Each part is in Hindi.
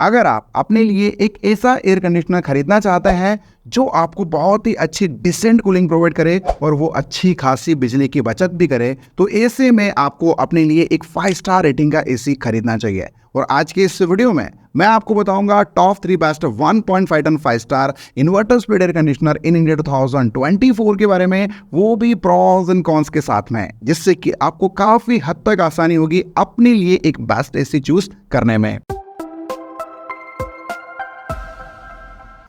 अगर आप अपने लिए एक ऐसा एयर कंडीशनर खरीदना चाहते हैं जो आपको बहुत ही अच्छी डिसेंट कूलिंग प्रोवाइड करे और वो अच्छी खासी बिजली की बचत भी करे, तो ऐसे में आपको अपने लिए एक 5 स्टार रेटिंग का एसी खरीदना चाहिए। और आज के इस वीडियो में मैं आपको बताऊंगा top 3 best 1.5 ton 5 star inverter speed air conditioner in India 2024 के बारे में, वो भी प्रॉस एंड कॉन्स के साथ में, जिससे कि आपको काफी हद तक आसानी होगी अपने लिए एक बेस्ट एसी चूज करने में।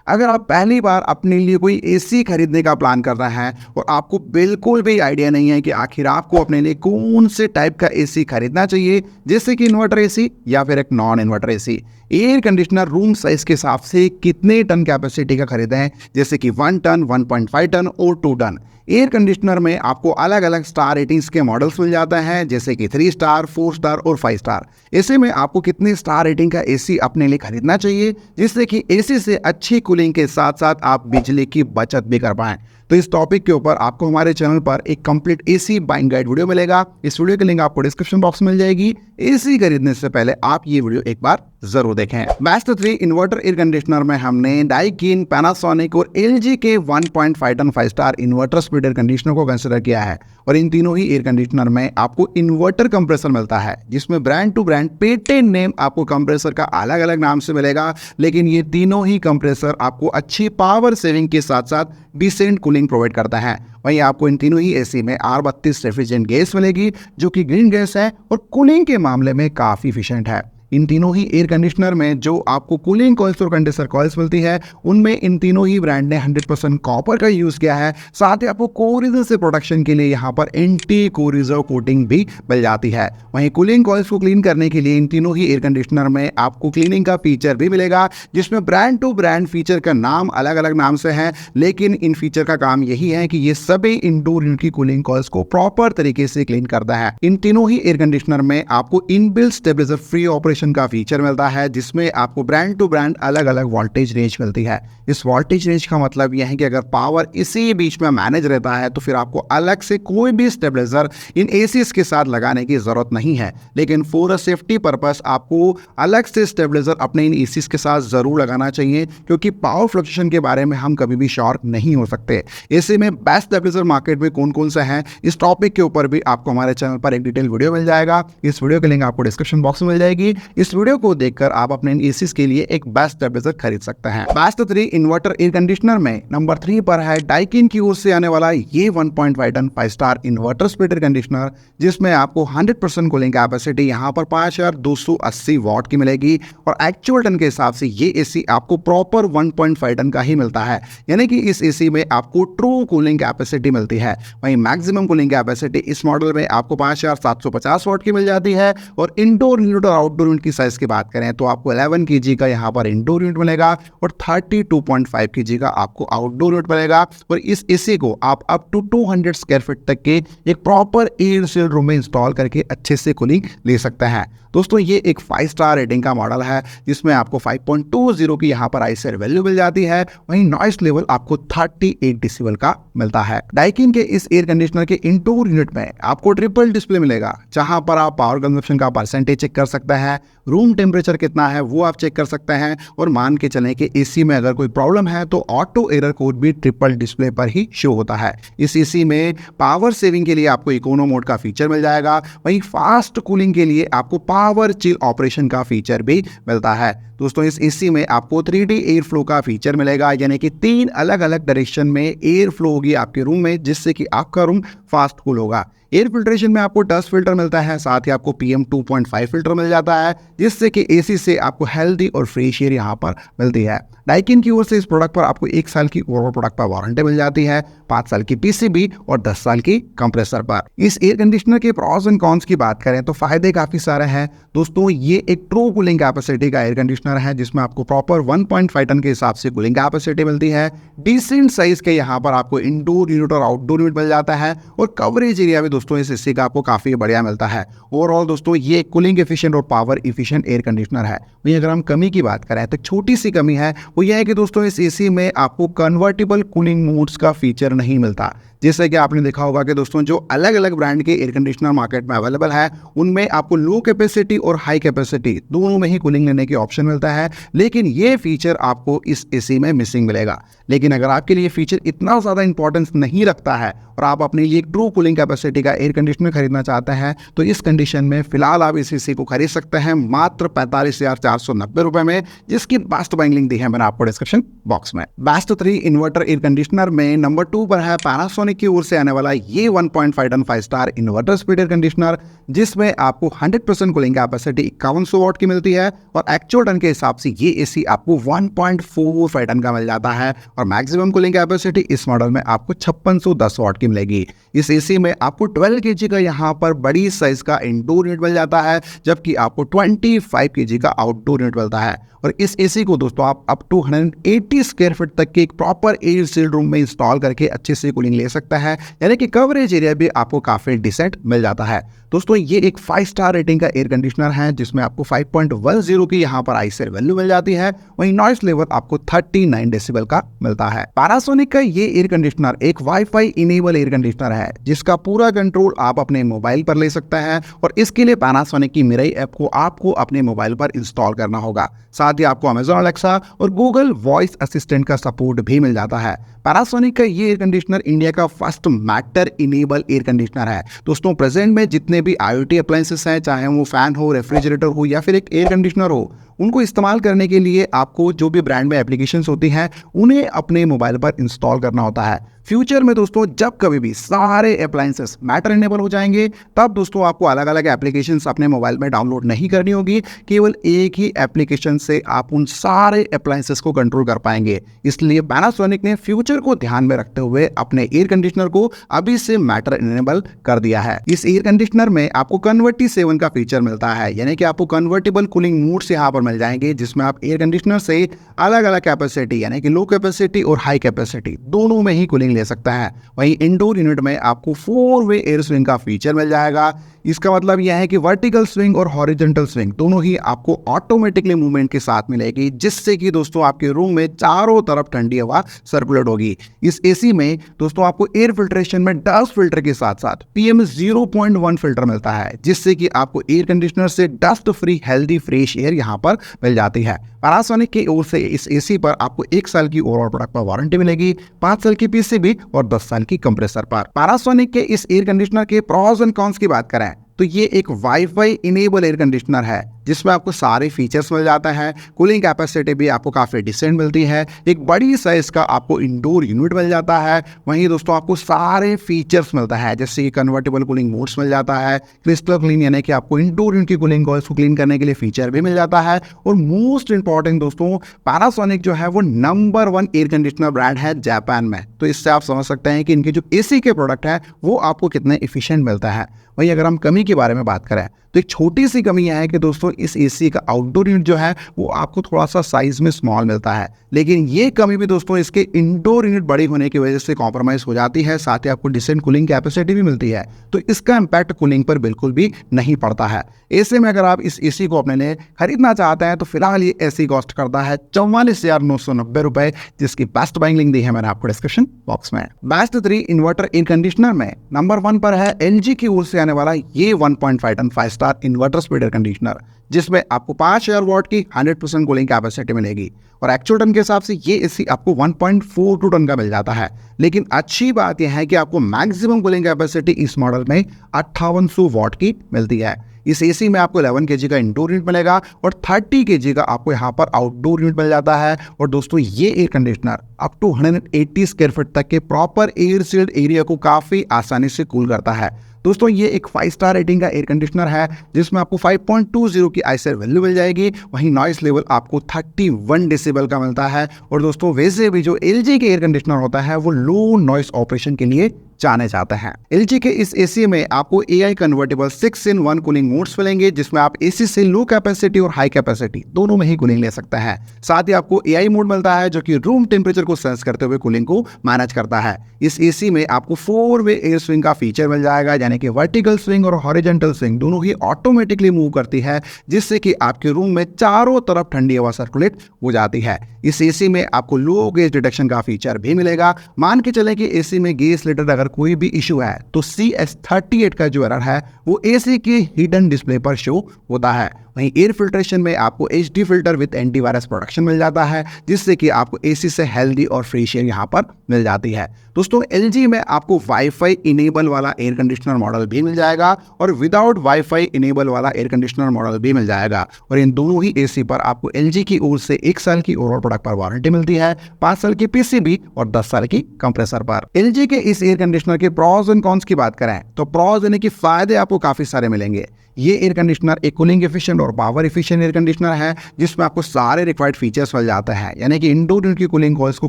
अगर आप पहली बार अपने लिए कोई एसी खरीदने का प्लान कर रहे हैं और आपको बिल्कुल भी आइडिया नहीं है कि आखिर आपको अपने लिए कौन से टाइप का एसी खरीदना चाहिए, जैसे कि इन्वर्टर एसी या फिर एक non inverter AC, air conditioner room size के हिसाब से कितने टन कैपेसिटी का खरीदें, जैसे कि 1 टन, 1.5 टन और 2 टन। एयर कंडीशनर में आपको अलग अलग स्टार रेटिंग्स के मॉडल्स मिल जाते हैं, जैसे कि 3 स्टार, 4 स्टार और 5 स्टार। ऐसे में आपको कितने स्टार रेटिंग का एसी अपने लिए खरीदना चाहिए, जिससे कि एसी से अच्छी कूलिंग के साथ साथ आप बिजली की बचत भी कर पाएं। तो इस टॉपिक के ऊपर आपको हमारे चैनल पर एक complete AC buying guide video मिलेगा। इस वीडियो की लिंक आपको डिस्क्रिप्शन बॉक्स में मिल जाएगी। एसी खरीदने से पहले आप ये वीडियो एक बार जरूर देखें। बेस्ट 3 इन्वर्टर एयर कंडीशनर में हमने डाइकिन, पैनासोनिक और एलजी के 1.5 ton 5 star inverter speed air conditioner को कंसिडर किया है। और इन तीनों ही एयर कंडीशनर में आपको इन्वर्टर कंप्रेसर मिलता है, जिसमें brand to brand patent name आपको कंप्रेसर का अलग अलग नाम से मिलेगा, लेकिन ये तीनों ही कंप्रेसर आपको अच्छी पावर सेविंग के साथ साथ डिसेंट कूलिंग प्रोवाइड करता है। वहीं आपको इन तीनों ही एसी में R32 रेफ्रिजरेंट गैस मिलेगी, जो कि ग्रीन गैस है और कूलिंग के मामले में काफी इफिशिएंट है। इन तीनों ही एयर कंडीशनर में जो आपको कूलिंग कॉइल्स और कंडेंसर कॉइल्स मिलती है, उनमें इन तीनों ही ब्रांड ने 100% कॉपर का यूज किया है। साथ ही आपको कोरिजन से प्रोटेक्शन के लिए यहाँ पर एंटी कोरिजन कोटिंग भी मिल जाती है। वहीं कूलिंग कॉइल्स को क्लीन करने के लिए इन तीनों ही एयर कंडीशनर में आपको क्लीनिंग का फीचर भी मिलेगा, जिसमें ब्रांड टू ब्रांड फीचर का नाम अलग अलग नाम से है, लेकिन इन फीचर का काम यही है कि ये सभी इंडोर यूनिट की कूलिंग कॉइल्स को प्रॉपर तरीके से क्लीन करता है। इन तीनों ही एयर कंडीशनर में आपको इनबिल्ट स्टेबलाइजर फ्री ऑपरेशन का फीचर मिलता है, जिसमें आपको ब्रांड टू ब्रांड अलग अलग वोल्टेज रेंज मिलती है। इस वोल्टेज रेंज का मतलब यह है कि अगर पावर इसी बीच में मैनेज रहता है तो फिर आपको अलग से कोई भी स्टेबलाइजर इन एसीज के साथ लगाने की जरूरत नहीं है, लेकिन फॉर सेफ्टी पर्पस आपको अलग से स्टेबलाइजर अपने इन एसीज के साथ जरूर लगाना चाहिए, क्योंकि पावर फ्लक्चुएशन के बारे में हम कभी भी श्योर नहीं हो सकते। ऐसे में बेस्ट स्टेबलाइजर मार्केट में कौन कौन सा है, इस टॉपिक के ऊपर भी आपको हमारे चैनल पर एक डिटेल वीडियो मिल जाएगा। इस वीडियो की लिंक आपको डिस्क्रिप्शन बॉक्स में मिल जाएगी। इस वीडियो को देखकर आप अपने एसीज के लिए एक बेस्ट स्टेबलाइजर खरीद सकते हैं। बेस्ट 3 इन्वर्टर एयर कंडीशनर में नंबर 3 पर है डाइकिन की ओर से आने वाला ये 1.5 ton 5 star inverter speed air conditioner, जिसमें आपको 100% कूलिंग कैपेसिटी यहाँ पर 5280 वॉट की मिलेगी। और एक्चुअल टन के हिसाब से ये एसी आपको प्रॉपर 1.5 टन का ही मिलता है, यानी कि इस एसी में आपको ट्रू कूलिंग कैपेसिटी मिलती है। वहीं मैक्सिमम कूलिंग कैपेसिटी इस मॉडल में आपको 5750 वॉट की मिल जाती है। और इंडोर यूनिट और आउटडोर यूनिट की साइज की बात करें तो आपको 11 kg का यहाँ पर इंडोर यूनिट मिलेगा और 32.5 kg का आपको आउटडोर यूनिट मिलेगा। और इस एसी को आप अप टू 200 स्क्वायर फीट तक के एक प्रॉपर एयर सील्ड रूम में इंस्टॉल करके अच्छे से कूलिंग ले सकते हैं। दोस्तों, ये एक 5 स्टार रेटिंग का मॉडल है, जिसमें आपको 5.20 की यहाँ पर आईसीआर वैल्यू मिल जाती है। वहीं नॉइस लेवल आपको 38 डेसिबल का मिलता है। डाइकिन के इस एयर कंडीशनर के इंडोर यूनिट में आपको ट्रिपल डिस्प्ले मिलेगा, जहां पर आप पावर कंजप्शन का परसेंटेज चेक कर सकते हैं, रूम टेम्परेचर कितना है वो आप चेक कर सकते हैं, और मान के चलें कि एसी में अगर कोई प्रॉब्लम है तो ऑटो एरर कोड भी ट्रिपल डिस्प्ले पर ही शो होता है। इस एसी में पावर सेविंग के लिए आपको इकोनो मोड का फीचर मिल जाएगा। वहीं फास्ट कूलिंग के लिए आपको पावर चिल ऑपरेशन का फीचर भी मिलता है। दोस्तों, इस एसी में आपको 3D एयर फ्लो का फीचर मिलेगा, यानी कि 3 अलग अलग डायरेक्शन में एयर फ्लो होगी आपके रूम में, जिससे कि आपका रूम फास्ट कूल होगा। एयर फिल्ट्रेशन में आपको डस्ट फिल्टर मिलता है, साथ ही आपको PM 2.5 फिल्टर मिल जाता है, जिससे कि एसी से आपको हेल्दी और फ्रेश एयर यहाँ पर मिलती है। डाइकिन की ओर से इस प्रोडक्ट पर आपको 1 साल की ओवरऑल प्रोडक्ट पर वारंटी मिल जाती है, 5 साल की PCB और 10 साल की कंप्रेसर पर। इस एयर कंडीशनर के प्रॉस एंड कॉन्स की बात करें तो फायदे काफी सारे हैं। दोस्तों, ये एक ट्रू कूलिंग कैपेसिटी का एयर कंडीशनर है, जिसमें आपको प्रॉपर 1.5 टन के हिसाब से कूलिंग कैपेसिटी मिलती है। डिसेंट साइज के यहाँ पर आपको इंडोर यूनिट और आउटडोर यूनिट मिल जाता है, और कवरेज एरिया भी दोस्तों दोस्तों इस एसी का आपको काफ़ी बढ़िया मिलता है। ओवरऑल दोस्तों ये कूलिंग एफिशिएंट और पावर एफिशिएंट एयर कंडीशनर है। वहीं अगर हम कमी की बात करें तो छोटी सी कमी है, वो यह है कि दोस्तों इस एसी में आपको कन्वर्टेबल कूलिंग मोड्स का फीचर नहीं मिलता। जैसे कि आपने देखा होगा कि दोस्तों जो अलग अलग ब्रांड के एयर कंडीशनर मार्केट में अवेलेबल है, उनमें आपको लो कैपेसिटी और हाई कैपेसिटी दोनों में ही कूलिंग लेने की ऑप्शन मिलता है, लेकिन ये फीचर आपको इस एसी में मिसिंग मिलेगा। लेकिन अगर आपके लिए फीचर इतना ज़्यादा इंपॉर्टेंस नहीं रखता है और आप अपने लिए एक ट्रू कूलिंग कैपेसिटी का एयर कंडीशनर खरीदना चाहते हैं, तो इस कंडीशन में फिलहाल आप इस एसी को खरीद सकते हैं मात्र 45,490 रुपए में, जिसकी बेस्ट बाइंग लिंक दी है मैंने आपको डिस्क्रिप्शन बॉक्स में। बेस्ट 3 इन्वर्टर एयर कंडीशनर में नंबर 2 पर है पैनासोनिक की ओर से आने वाला ये 1.5 ton 5 star inverter speed air conditioner, जिसमें आपको 100% कूलिंग कैपेसिटी 5100 वाट की मिलती है और एक्चुअल टन के हिसाब से ये एसी आपको 1.45 टन का मिल जाता है और मैक्सिमम कूलिंग कैपेसिटी इस मॉडल में आपको 5610 वाट की मिलेगी। इस एसी में आपको 12 केजी का यहाँ पर बड़ी साइज का इंडोर यूनिट मिल जाता है, जबकि आपको 25 केजी का आउटडोर यूनिट मिलता है। और इस एसी को दोस्तों आप अप टू 180 स्क्वायर फीट तक के एक प्रॉपर एयर सील्ड रूम में इंस्टॉल करके अच्छे से कूलिंग ले सकता है, यानी कि कवरेज एरिया भी आपको काफी डिसेंट मिल जाता है। दोस्तों ये एक 5 स्टार रेटिंग का एयर कंडीशनर है, जिसमें आपको 5.10 की यहाँ पर आईसेर वैल्यू मिल जाती है। वहीं नॉइस लेवल आपको 39 डेसिबल का मिलता है। पैनासोनिक का ये एयर कंडीशनर एक वाईफाई इनेबल एयर कंडीशनर है, जिसका पूरा कंट्रोल आप अपने मोबाइल पर ले सकते हैं और इसके लिए पैनासोनिक की मिरई ऐप को आपको अपने मोबाइल पर इंस्टॉल करना होगा। साथ ही आपको अमेजॉन अलेक्सा और गूगल वॉइस असिस्टेंट का सपोर्ट भी मिल जाता है। पैनासोनिक का ये एयर कंडीशनर इंडिया का first matter enable air conditioner है। दोस्तों प्रेजेंट में जितने भी IoT अप्लायंसेस हैं, चाहे वो फैन हो, रेफ्रिजरेटर हो या फिर एक एयर कंडीशनर हो, उनको इस्तेमाल करने के लिए आपको जो भी ब्रांड में एप्लीकेशंस होती हैं उन्हें अपने मोबाइल पर इंस्टॉल करना होता है। फ्यूचर में दोस्तों जब कभी भी सारे अप्लायंसेस मैटर इनेबल हो जाएंगे, तब दोस्तों आपको अलग अलग एप्लीकेशंस अपने मोबाइल में डाउनलोड नहीं करनी होगी, केवल एक ही एप्लीकेशन से आप उन सारे अप्लायंसेस को कंट्रोल कर पाएंगे। इसलिए पैनासोनिक ने फ्यूचर को ध्यान में रखते हुए अपने एयर कंडीशनर को अभी से मैटर इनेबल कर दिया है। इस एयर कंडीशनर में आपको कन्वर्टी7 का फीचर मिलता है, यानी कि आपको कन्वर्टेबल कूलिंग मोड्स यहाँ पर मिल जाएंगे, जिसमें आप एयर कंडीशनर से अलग अलग कैपेसिटी यानी कि लो कैपेसिटी और हाई कैपेसिटी दोनों में ही कूलिंग ले सकता है। वहीं इंडोर यूनिट में आपको 4 वे एयर स्विंग का फीचर मिल जाएगा। इसका मतलब यह है कि वर्टिकल स्विंग और हॉरिजॉन्टल स्विंग दोनों ही आपको ऑटोमेटिकली मूवमेंट के साथ मिलेगी, जिससे कि दोस्तों आपके रूम में चारों तरफ ठंडी हवा सर्कुलेट होगी। इस एसी में दोस्तों आपको एयर फिल्ट्रेशन में डस्ट फिल्टर के साथ साथ PM0.1 फिल्टर मिलता है, जिससे कि आपको एयर कंडीशनर से dust free healthy fresh air यहाँ पर मिल जाती है। पैनासोनिक की ओर से इस एसी पर आपको 1 साल की ओवरऑल प्रोडक्ट पर वारंटी मिलेगी, 5 साल की PCB और 10 साल की कंप्रेसर पर। पैनासोनिक के इस एयर कंडीशनर के प्रॉस एंड कॉन्स की बात करें तो ये एक वाईफाई इनेबल एयर कंडीशनर है, जिसमें आपको सारे फीचर्स मिल जाता है। कूलिंग कैपेसिटी भी आपको काफ़ी डिसेंट मिलती है। एक बड़ी साइज का आपको इंडोर यूनिट मिल जाता है। वहीं दोस्तों आपको सारे फीचर्स मिलता है, जैसे कन्वर्टेबल कूलिंग मोड्स मिल जाता है, क्रिस्टल क्लीन यानी कि आपको इंडोर यूनिट की कूलिंग कॉइल्स को क्लीन करने के लिए फीचर भी मिल जाता है। और मोस्ट इंपॉर्टेंट दोस्तों, पैनासोनिक जो है वो नंबर 1 एयर कंडीशनर ब्रांड है जापान में। तो इससे आप समझ सकते हैं कि इनके जो एसी के प्रोडक्ट है वो आपको कितने एफिशिएंट मिलता है। वहीं अगर हम कमी के बारे में बात करें तो एक छोटी सी कमी यह है कि दोस्तों इस एसी का आउटडोर यूनिट जो है वो आपको थोड़ा सा साइज में स्मॉल मिलता है, लेकिन ये कमी भी दोस्तों इसके इंडोर यूनिट बड़ी होने की वजह से कॉम्प्रोमाइज हो जाती है। साथ ही आपको डिसेंट कूलिंग कैपेसिटी भी मिलती है, तो इसका इम्पैक्ट कूलिंग पर बिल्कुल भी नहीं पड़ता है। ऐसे में अगर आप इस एसी को अपने लिए खरीदना चाहते हैं तो फिलहाल ये एसी कॉस्ट करता है 44,990 रुपए, जिसकी बेस्ट बाइंग लिंक दी है मैंने आपको डिस्क्रिप्शन बॉक्स में। बेस्ट 3 इन्वर्टर एयर कंडीशनर में नंबर 1 पर है LG की ओर से आने वाला ये 1.5 ton 5 star inverter speed air conditioner, जिसमें आपको 5000 वाट की 100% कूलिंग कैपेसिटी मिलेगी और एक्चुअल टन के हिसाब से ये एसी आपको 1.42 टन का मिल जाता है। लेकिन अच्छी बात यह है कि आपको मैक्सिमम कूलिंग कैपेसिटी इस मॉडल में 5800 वाट की मिलती है। इस एसी में आपको 11 केजी का इंडोर यूनिट मिलेगा और 30 केजी का आपको यहाँ पर आउटडोर यूनिट मिल जाता है। और दोस्तों ये air conditioner up to 180 square feet तक के प्रॉपर एयर सील्ड एरिया को काफ़ी आसानी से कूल करता है। दोस्तों ये एक 5 स्टार रेटिंग का एयर कंडीशनर है, जिसमें आपको 5.20 की आईसेर वैल्यू मिल जाएगी। वहीं नॉइस लेवल आपको 31 डेसिबल का मिलता है। और दोस्तों वैसे भी जो LG के एयर कंडीशनर होता है वो लो नॉइस ऑपरेशन के लिए जाने जाते हैं। LG के इस एसी में आपको AI convertible 6-in-1 cooling modes मिलेंगे, जिसमें आप एसी से लो कैपेसिटी और हाई कैपेसिटी दोनों में ही कूलिंग ले सकते हैं। साथ ही आपको AI मोड मिलता है, जो कि रूम टेम्परेचर को सेंस करते हुए कूलिंग को मैनेज करता है। इस एसी में आपको 4 वे एयर स्विंग का फीचर मिल जाएगा, यानी यानी कि वर्टिकल स्विंग और हॉरिजॉन्टल स्विंग दोनों ही ऑटोमेटिकली मूव करती है, जिससे कि आपके रूम में चारों तरफ ठंडी हवा सर्कुलेट हो जाती है। इस एसी में आपको लो गैस डिटेक्शन का फीचर भी मिलेगा। मान के चले कि एसी में गैस रिलेटेड अगर कोई भी इशू है तो CS38 का जो एरर है वो एसी के हिडन डिस्प्ले पर शो होता है। वहीं एयर फिल्ट्रेशन में आपको HD filter with antivirus protection मिल जाता है, जिससे कि आपको एसी से हेल्दी और फ्रेश एयर यहाँ पर मिल जाती है। दोस्तों LG में आपको वाईफाई इनेबल वाला एयर कंडीशनर मॉडल भी मिल जाएगा और विदाउट वाईफाई इनेबल वाला एयर कंडीशनर मॉडल भी मिल जाएगा। और इन दोनों ही एसी पर आपको LG की ओर से 1 साल की ओवरऑल प्रोडक्ट पर वारंटी मिलती है, 5 साल की PCB और 10 साल की कंप्रेसर पर। LG के इस एयर कंडीशनर के प्रॉज एंड कॉन्स की बात करें तो प्रॉज यानी कि फायदे आपको काफी सारे मिलेंगे। ये एयर कंडीशनर एक कूलिंग एफिशिएंट और पावर एफिशिएंट एयर कंडीशनर है, जिसमें आपको सारे रिक्वायर्ड फीचर्स मिल जाते हैं, यानी कि इंडोर यूनिट की कूलिंग कॉइल्स को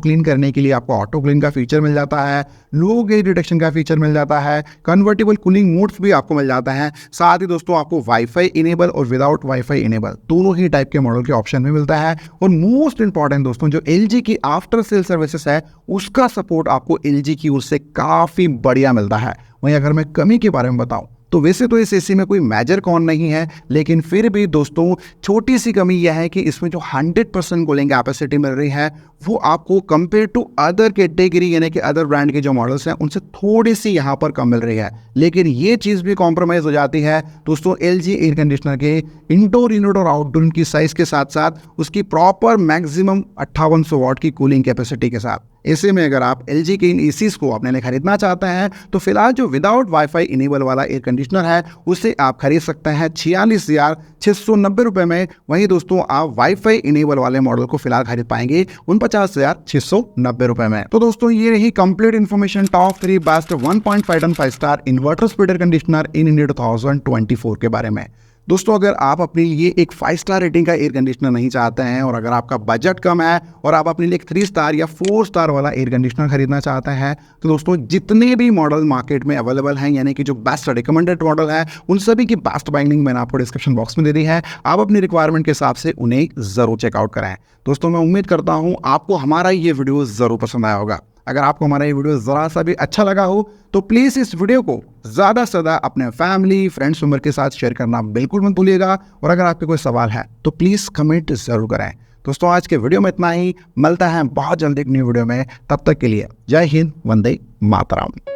क्लीन करने के लिए आपको ऑटो क्लीन का फीचर मिल जाता है, लो गैस डिटेक्शन का फीचर मिल जाता है, कन्वर्टेबल कूलिंग मोड्स भी आपको मिल जाता है। साथ ही दोस्तों आपको वाईफाई इनेबल और विदाउट वाईफाई इनेबल दोनों ही टाइप के मॉडल के ऑप्शन में मिलता है। और मोस्ट इंपॉर्टेंट दोस्तों, जो LG की आफ्टर सेल सर्विसेज है उसका सपोर्ट आपको LG की ओर से काफी बढ़िया मिलता है। वहीं अगर मैं कमी के बारे में बताऊं तो वैसे तो इस एसी में कोई मेजर कॉन नहीं है, लेकिन फिर भी दोस्तों छोटी सी कमी यह है कि इसमें जो 100% कूलिंग कैपेसिटी मिल रही है वो आपको कंपेयर टू अदर कैटेगरी यानी कि अदर ब्रांड के जो मॉडल्स हैं उनसे थोड़ी सी यहाँ पर कम मिल रही है। लेकिन ये चीज़ भी कॉम्प्रोमाइज़ हो जाती है दोस्तों LG एयर कंडीशनर के इंडोर यूनिट और आउटडोर की साइज़ के साथ साथ उसकी प्रॉपर मैक्सिमम 5800 वाट की कूलिंग कैपेसिटी के साथ। ऐसे में अगर आप LG के इन एसीज को अपने लिए खरीदना चाहते हैं तो फिलहाल जो विदाउट वाईफाई इनेबल वाला एयर कंडीशनर है उसे आप खरीद सकते हैं 46,690 रुपये में। वहीं दोस्तों आप वाईफाई इनेबल वाले मॉडल को फिलहाल खरीद पाएंगे 49,690 रुपये में। तो दोस्तों ये रही complete information top 3 best 1.5 ton 5 star inverter speed air conditioner in India 2024 के बारे में। दोस्तों अगर आप अपने लिए एक 5 स्टार रेटिंग का एयर कंडीशनर नहीं चाहते हैं और अगर आपका बजट कम है और आप अपने लिए एक 3 स्टार या 4 स्टार वाला एयर कंडीशनर खरीदना चाहते हैं तो दोस्तों जितने भी मॉडल मार्केट में अवेलेबल हैं यानी कि जो बेस्ट रिकमेंडेड मॉडल है उन सभी की बेस्ट बाइंडिंग मैंने आपको डिस्क्रिप्शन बॉक्स में दे दी है। आप अपनी रिक्वायरमेंट के हिसाब से उन्हें ज़रूर चेकआउट कराएं। दोस्तों मैं उम्मीद करता हूँ आपको हमारा ये वीडियो ज़रूर पसंद आया होगा। अगर आपको हमारा ये वीडियो ज़रा सा भी अच्छा लगा हो तो प्लीज़ इस वीडियो को ज़्यादा से ज़्यादा अपने फैमिली फ्रेंड्स मेंबर के साथ शेयर करना बिल्कुल मत भूलिएगा। और अगर आपके कोई सवाल है तो प्लीज़ कमेंट ज़रूर करें। दोस्तों आज के वीडियो में इतना ही, मिलता है बहुत जल्दी एक न्यू वीडियो में। तब तक के लिए जय हिंद, वंदे मातरम।